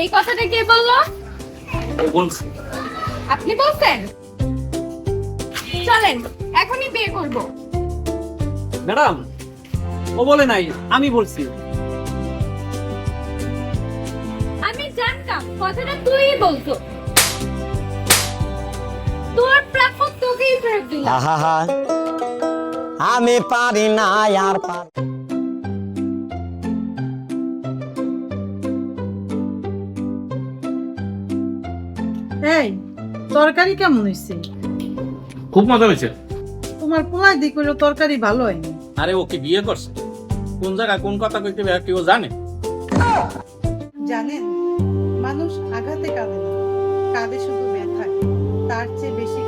এই কথাটা কে বললো? আপনি বলছেন? চলেন এখনই বিয়ে করব। ম্যাডাম, ও বলে নাই, আমি বলছি। আমি জানতাম কথাটা তুই বলতো। তোর প্রাপ্য তোকেই ফেরত দিলাম। আহা, আমি পারি না আর পারি। এই তরকারি কেমন হয়েছে? খুব মজা হয়েছে। তোমার পোলাই দিক হইলো তরকারি ভালো হয়নি। আরে ও কি বিয়ে করছে? কোন জায়গায় কোন কথা কইতে হবে কেউ জানে? জানেন, মানুষ আঘাতে কাঁদে না, কাঁদে শুধু ব্যথায়। তার চেয়ে বেশি